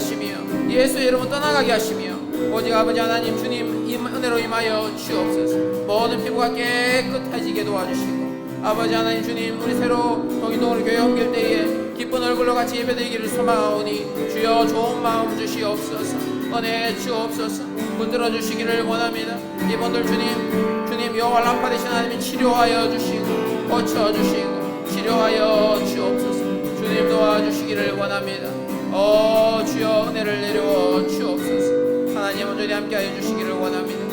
하시며 오직 아버지 하나님 주님 은혜로 임하여 주옵소서. 모든 피부가 깨끗해지게 도와주시고 아버지 하나님 주님 우리 새로 동인동으로 교회 옮길 때에 기쁜 얼굴로 같이 예배드리기를 소망하오니 주여 좋은 마음 주시옵소서. 은혜 주옵소서. 붙들어 주시기를 원합니다. 이분들 주님 여호와 라파 되신 하나님이 치료하여 주시고 고쳐주시고 치료하여 주옵소서. 주님 도와주시기를 원합니다. 주여 은혜를 내려워 주옵소서. 하나님 온전히 함께하여 주시기를 원합니다.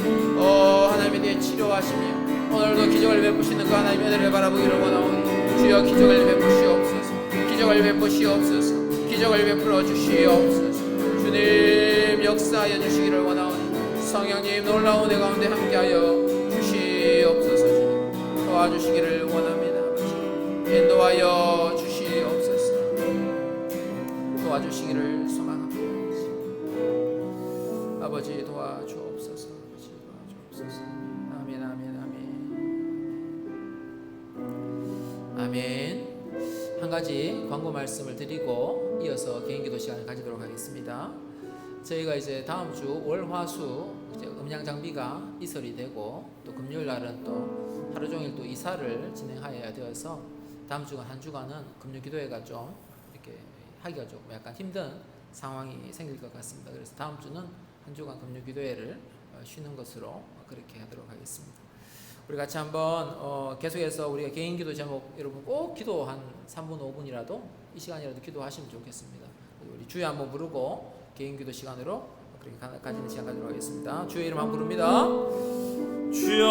하나님에 대해 치료하시며 오늘도 기적을 베푸시는 그 하나님의 은혜를 바라보기를 원하오니 주여 기적을 베푸시옵소서. 기적을 베풀어 주시옵소서. 주님 역사하여 주시기를 원하오니 성령님 놀라운 은혜 가운데 함께하여 주시옵소서. 주님 도와주시기를 원합니다. 아버지 인도하여 주시옵소서. 도와주시기를 소망합니다. 아버지 도와주옵소서. 아멘. 한 가지 광고 말씀을 드리고 이어서 개인기도 시간을 가지도록 하겠습니다. 저희가 이제 다음 주 월화수 음향 장비가 이설이 되고 또 금요일 날은 또 하루 종일 또 이사를 진행하여야 되어서 다음 주간 한 주간은 금요 기도회가 좀 이렇게 하기가 좀 약간 힘든 상황이 생길 것 같습니다. 그래서 다음 주는 한 주간 금요 기도회를 쉬는 것으로 그렇게 하도록 하겠습니다. 우리 같이 한번 계속해서 우리가 개인 기도 제목 여러분 꼭 기도 한 3분 5분이라도 이 시간이라도 기도하시면 좋겠습니다. 우리 주여 한번 부르고 개인 기도 시간으로 그렇게 가지는 시간 가지도록 하겠습니다. 주의 이름 한번 부릅니다. 주여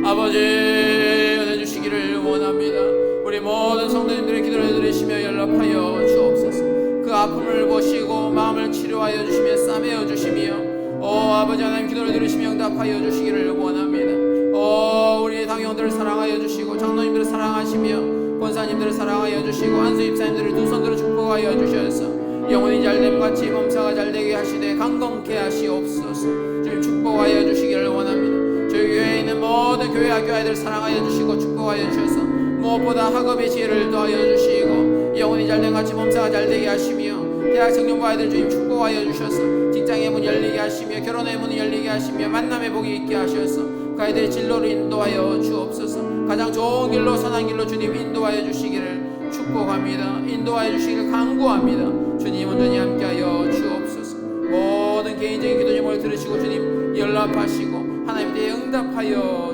아버지 은혜 주시기를 원합니다. 우리 모든 성도님들의 기도를 들으시며 연락하여 주옵소서. 그 아픔을 보시고 마음을 치료하여 주시며 싸매어 주시며 아버지 하나님 기도를 들으시며 응답하여 주시기를 원합니다. 우리 당회원들을 사랑하여 주시고 장로님들을 사랑하시며 권사님들을 사랑하여 주시고 안수 입사님들을 두 손으로 축복하여 주셔서 영혼이 잘됨같이 몸사가 잘되게 하시되 강건케 하시옵소서. 주님 축복하여 주시기를 원합니다. 저희 교회에 있는 모든 교회 학교 아이들 사랑하여 주시고 축복하여 주셔서 무엇보다 학업의 지혜를 더하여 주시고 영혼이 잘된 같이 몸사가 잘되게 하시며 대학 청년부 아이들 주님 축복하여 주셔서 직장의 문 열리게 하시며 결혼의 문을 열리게 하시며 만남의 복이 있게 하셔서 그 아이들의 진로를 인도하여 주옵소서. 가장 좋은 길로 선한 길로 주님 인도하여 주시기를 축복합니다. 인도하여 주시기를 간구합니다. 주님 온전히 함께하여 주옵소서. 모든 개인적인 기도 제목을 들으시고 주님 연락하시고 하나님께 응답하여